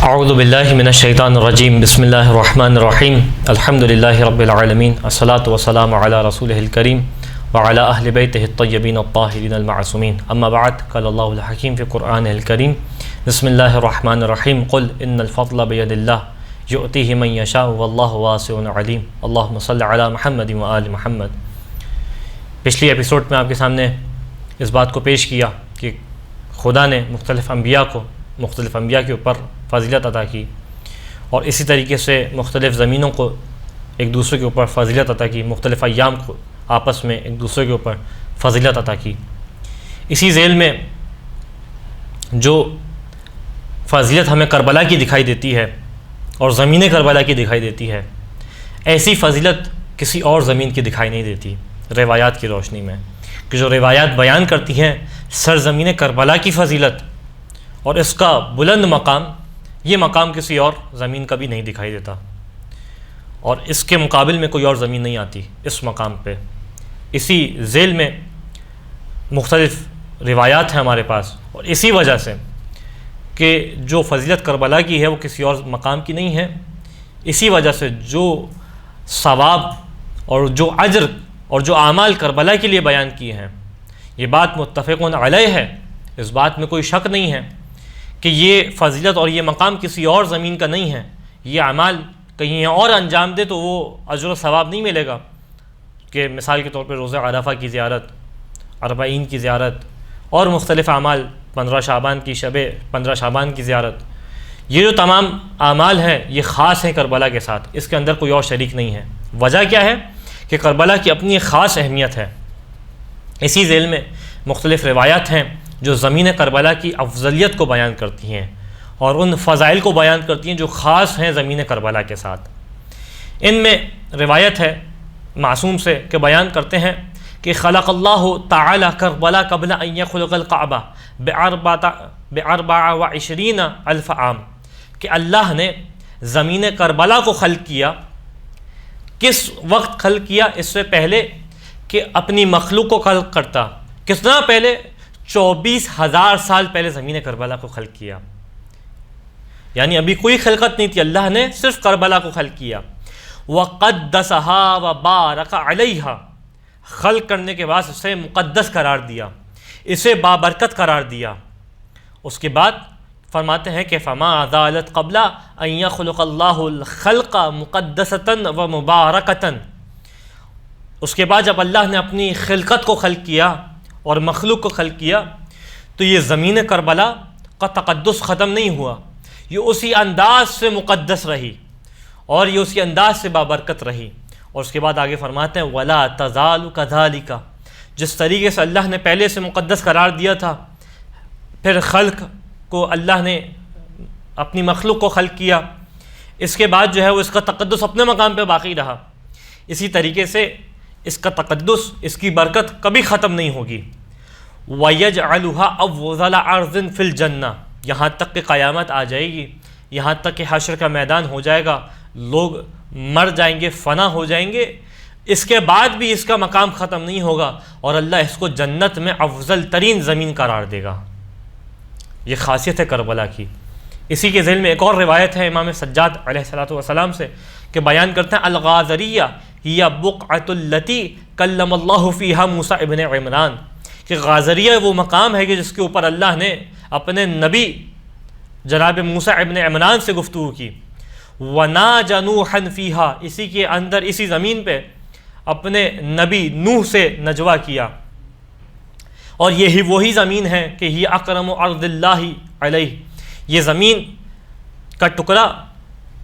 اعوذ باللہ من الشیطان الرجیم بسم اللہ الرحمن الرحیم الحمد للہ رب العالمین الصلاۃ والسلام علی رسولہ الکریم وعلی اہل بیتہ الطیبین الطاہرین المعصومین اما بعد قال اللہ الحکیم فی قرآن الکریم بسم اللہ الرحمن الرحیم قل ان الفضل بید اللہ یؤتیہ من یشاء واللہ واسع علیم اللہم صل علی محمد وآل محمد۔ پچھلی ایپیسوڈ میں آپ کے سامنے اس بات کو پیش کیا کہ خدا نے مختلف انبیاء کے اوپر فضیلت عطا کی، اور اسی طریقے سے مختلف زمینوں کو ایک دوسرے کے اوپر فضیلت عطا کی، مختلف ایام کو آپس میں ایک دوسرے کے اوپر فضیلت عطا کی۔ اسی ذیل میں جو فضیلت ہمیں کربلا کی دکھائی دیتی ہے اور زمین کربلا کی دکھائی دیتی ہے، ایسی فضیلت کسی اور زمین کی دکھائی نہیں دیتی روایات کی روشنی میں، کہ جو روایات بیان کرتی ہیں سرزمین کربلا کی فضیلت اور اس کا بلند مقام، یہ مقام کسی اور زمین کا بھی نہیں دکھائی دیتا، اور اس کے مقابل میں کوئی اور زمین نہیں آتی اس مقام پہ۔ اسی ذیل میں مختلف روایات ہیں ہمارے پاس، اور اسی وجہ سے کہ جو فضیلت کربلا کی ہے وہ کسی اور مقام کی نہیں ہے، اسی وجہ سے جو ثواب اور جو اجر اور جو اعمال کربلا کے لیے بیان کیے ہیں، یہ بات متفقون علیہ ہے، اس بات میں کوئی شک نہیں ہے کہ یہ فضیلت اور یہ مقام کسی اور زمین کا نہیں ہے۔ یہ اعمال کہیں اور انجام دے تو وہ اجر و ثواب نہیں ملے گا، کہ مثال کے طور پہ روزہ عرفہ کی زیارت، اربعین کی زیارت، اور مختلف اعمال، 15 شعبان کی زیارت، یہ جو تمام اعمال ہیں یہ خاص ہیں کربلا کے ساتھ، اس کے اندر کوئی اور شریک نہیں ہے۔ وجہ کیا ہے کہ کربلا کی اپنی ایک خاص اہمیت ہے۔ اسی ذیل میں مختلف روایات ہیں جو زمین کربلا کی افضلیت کو بیان کرتی ہیں اور ان فضائل کو بیان کرتی ہیں جو خاص ہیں زمین کربلا کے ساتھ۔ ان میں روایت ہے معصوم سے کہ بیان کرتے ہیں کہ خلق اللہ تعالی کربلا قبل ان یخلق الکعبہ ب24 الف عام، کہ اللہ نے زمین کربلا کو خلق کیا۔ کس وقت خلق کیا؟ اس سے پہلے کہ اپنی مخلوق کو خلق کرتا، کتنا پہلے؟ 24,000 سال پہلے زمین کربلا کو خلق کیا، یعنی ابھی کوئی خلقت نہیں تھی، اللہ نے صرف کربلا کو خلق کیا۔ وَقَدَّسَهَا وَبَارَكَ عَلَيْهَا، خلق کرنے کے بعد اسے مقدس قرار دیا، اسے بابرکت قرار دیا۔ اس کے بعد فرماتے ہیں کہ فَمَا زَالَتْ قَبْلَ أَن يَخْلُقَ اللَّهُ الْخَلْقَ مُقَدَّسَةً وَمُبَارَكَةً، اس کے بعد جب اللہ نے اپنی خلقت کو خلق کیا اور مخلوق کو خلق کیا تو یہ زمین کربلا کا تقدس ختم نہیں ہوا، یہ اسی انداز سے مقدس رہی اور یہ اسی انداز سے بابرکت رہی۔ اور اس کے بعد آگے فرماتے ہیں وَلَا تَزَالُ كَذَلِكَ، جس طریقے سے اللہ نے پہلے سے مقدس قرار دیا تھا، پھر خلق کو اللہ نے اپنی مخلوق کو خلق کیا، اس کے بعد جو ہے وہ اس کا تقدس اپنے مقام پہ باقی رہا، اسی طریقے سے اس کا تقدس، اس کی برکت کبھی ختم نہیں ہوگی۔ وَيَجْعَلُهَا أَفْضَلَ عَرْضٍ فِي الْجَنَّةِ، یہاں تک کہ قیامت آ جائے گی، یہاں تک کہ حشر کا میدان ہو جائے گا، لوگ مر جائیں گے، فنا ہو جائیں گے، اس کے بعد بھی اس کا مقام ختم نہیں ہوگا اور اللہ اس کو جنت میں افضل ترین زمین قرار دے گا۔ یہ خاصیت ہے کربلا کی۔ اسی کے ذیل میں ایک اور روایت ہے امام سجاد علیہ السلام سے کہ بیان کرتے ہیں الغازریہ ہی بقعۃ التی کلم اللہ فیہا موسیٰ ابن عمران، کہ غازریہ وہ مقام ہے کہ جس کے اوپر اللہ نے اپنے نبی جناب موسیٰ ابن عمران سے گفتگو کی۔ وَنَاجَ نُوحًا فِيهَا، اسی کے اندر اسی زمین پہ اپنے نبی نوح سے نجوہ کیا، اور یہی وہی زمین ہے کہ یہ اکرم ارض اللہ علیہ، یہ زمین کا ٹکڑا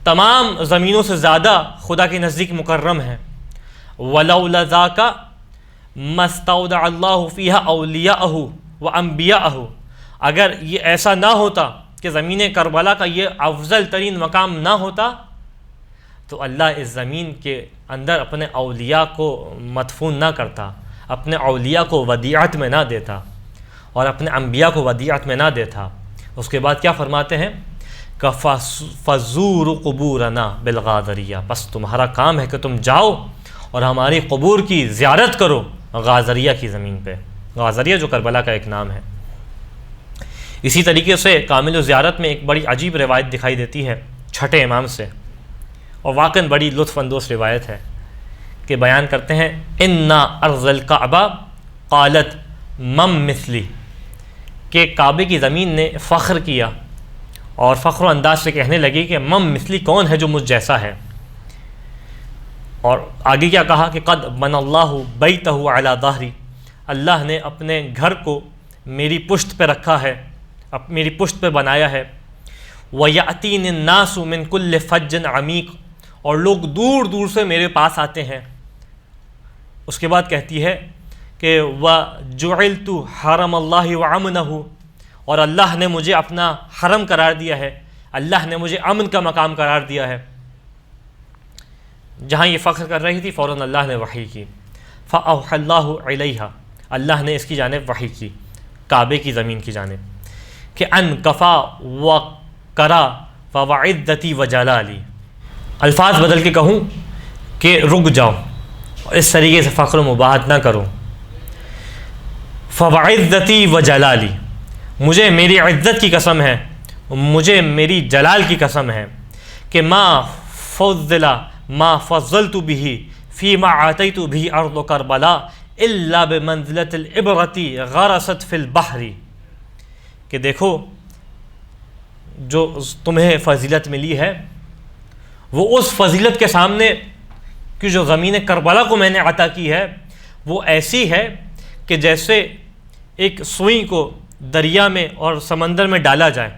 تمام زمینوں سے زیادہ خدا کے نزدیک مکرم ہے۔ وَلَوْلَا ذَاكَ مَا اسْتَوْدَعَ اللَّهُ فِيهَا أَوْلِيَاءَهُ وَأَنْبِيَاءَهُ، اگر یہ ایسا نہ ہوتا کہ زمین کربلا کا یہ افضل ترین مقام نہ ہوتا تو اللہ اس زمین کے اندر اپنے اولیاء کو مدفون نہ کرتا، اپنے اولیاء کو ودیعت میں نہ دیتا اور اپنے انبیاء کو ودیعت میں نہ دیتا۔ اس کے بعد کیا فرماتے ہیں کہ فَزُورُ قُبُورَنَا بِالْغَازَرِيَّةِ، بس تمہارا کام ہے کہ تم جاؤ اور ہماری قبور کی زیارت کرو غازریہ کی زمین پہ، غازریہ جو کربلا کا ایک نام ہے۔ اسی طریقے سے کامل الزیارت میں ایک بڑی عجیب روایت دکھائی دیتی ہے چھٹے امام سے، اور واقعاً بڑی لطف اندوز روایت ہے، کہ بیان کرتے ہیں انا ارض الکعبہ قالت مم مثلی، کہ کعبے کی زمین نے فخر کیا اور فخر و انداز سے کہنے لگی کہ مم مثلی، کون ہے جو مجھ جیسا ہے. اور آگے کیا کہا کہ قد بن اللہ بیتہ علی ظہری، اللہ نے اپنے گھر کو میری پشت پہ رکھا ہے، میری پشت پہ بنایا ہے. وَيَأْتِينِ النَّاسُ مِن كُلِّ فَجٍّ عَمِيقٍ، اور لوگ دور دور سے میرے پاس آتے ہیں. اس کے بعد کہتی ہے کہ وَجُعِلْتُ حَرَمَ اللَّهِ وَعَمْنَهُ، اور اللہ نے مجھے اپنا حرم قرار دیا ہے، اللہ نے مجھے امن کا مقام قرار دیا ہے. جہاں یہ فخر کر رہی تھی فوراً اللہ نے وحی کی، فَأَوْحَى اللَّهُ عَلَيْهَا، اللہ نے اس کی جانب وحی کی، کعبے کی زمین کی جانب، کہ ان کفا و کرا فوعدتی و جلالی، الفاظ بدل کے کہوں کہ رک جاؤ اور اس طریقے سے فخر و مباحت نہ کرو. فوعدتی و جلالی، مجھے میری عزت کی قسم ہے، مجھے میری جلال کی قسم ہے، کہ ما فضلت به فيما آتيت به ارض کربلا الا بمنزلة العبرة غرست في البحر، کہ دیکھو جو تمہیں فضیلت ملی ہے وہ اس فضیلت کے سامنے کہ جو زمین کربلا کو میں نے عطا کی ہے وہ ایسی ہے کہ جیسے ایک سوئی کو دریا میں اور سمندر میں ڈالا جائے.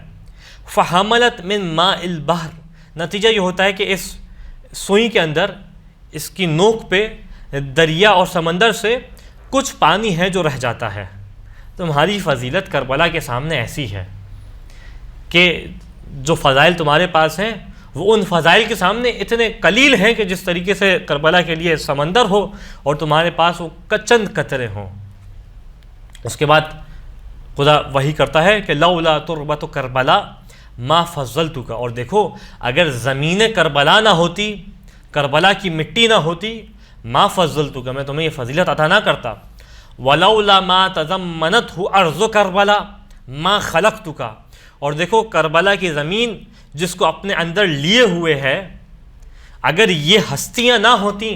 فحملت من ماء البحر، نتیجہ یہ ہوتا ہے کہ اس سوئی کے اندر، اس کی نوک پہ دریا اور سمندر سے کچھ پانی ہے جو رہ جاتا ہے. تمہاری فضیلت کربلا کے سامنے ایسی ہے کہ جو فضائل تمہارے پاس ہیں وہ ان فضائل کے سامنے اتنے قلیل ہیں کہ جس طریقے سے کربلا کے لیے سمندر ہو اور تمہارے پاس وہ چند قطرے ہوں. اس کے بعد خدا وحی کرتا ہے کہ لولا تربت کربلا ما فضلتک، اور دیکھو اگر زمین کربلا نہ ہوتی، کربلا کی مٹی نہ ہوتی، ما فضلتک، میں تمہیں یہ فضیلت عطا نہ کرتا. ولولا ما تضمنته ارض کربلا ما خلقتک، اور دیکھو کربلا کی زمین جس کو اپنے اندر لیے ہوئے ہے، اگر یہ ہستیاں نہ ہوتی،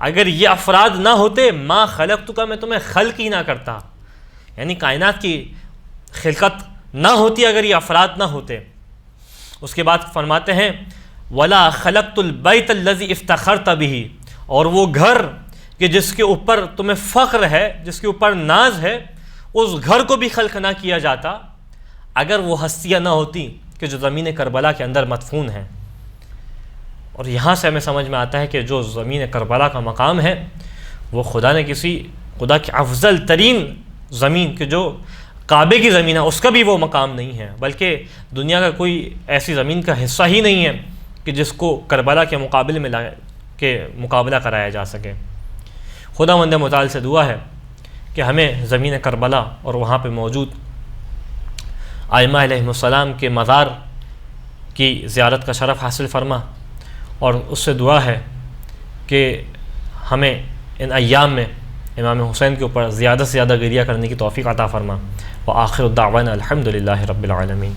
اگر یہ افراد نہ ہوتے، ما خلقتک، میں تمہیں خلق ہی نہ کرتا. یعنی کائنات کی خلقت نہ ہوتی اگر یہ افراد نہ ہوتے. اس کے بعد فرماتے ہیں ولا خلقت البیت الذی افتخرت به، اور وہ گھر کہ جس کے اوپر تمہیں فخر ہے، جس کے اوپر ناز ہے، اس گھر کو بھی خلق نہ کیا جاتا اگر وہ ہستیاں نہ ہوتی کہ جو زمین کربلا کے اندر مدفون ہیں. اور یہاں سے ہمیں سمجھ میں آتا ہے کہ جو زمین کربلا کا مقام ہے وہ خدا کی افضل ترین زمین کہ جو کعبے کی زمین ہے اس کا بھی وہ مقام نہیں ہے، بلکہ دنیا کا کوئی ایسی زمین کا حصہ ہی نہیں ہے کہ جس کو کربلا کے مقابلے میں مقابلہ کرایا جا سکے. خدا مند متعال سے دعا ہے کہ ہمیں زمین کربلا اور وہاں پہ موجود ائمہ علیہم السلام کے مزار کی زیارت کا شرف حاصل فرما، اور اس سے دعا ہے کہ ہمیں ان ایام میں امام حسین کے اوپر زیادہ سے زیادہ گریہ کرنے کی توفیق عطا فرما. وآخر الدعوانا الحمد للہ رب العالمین.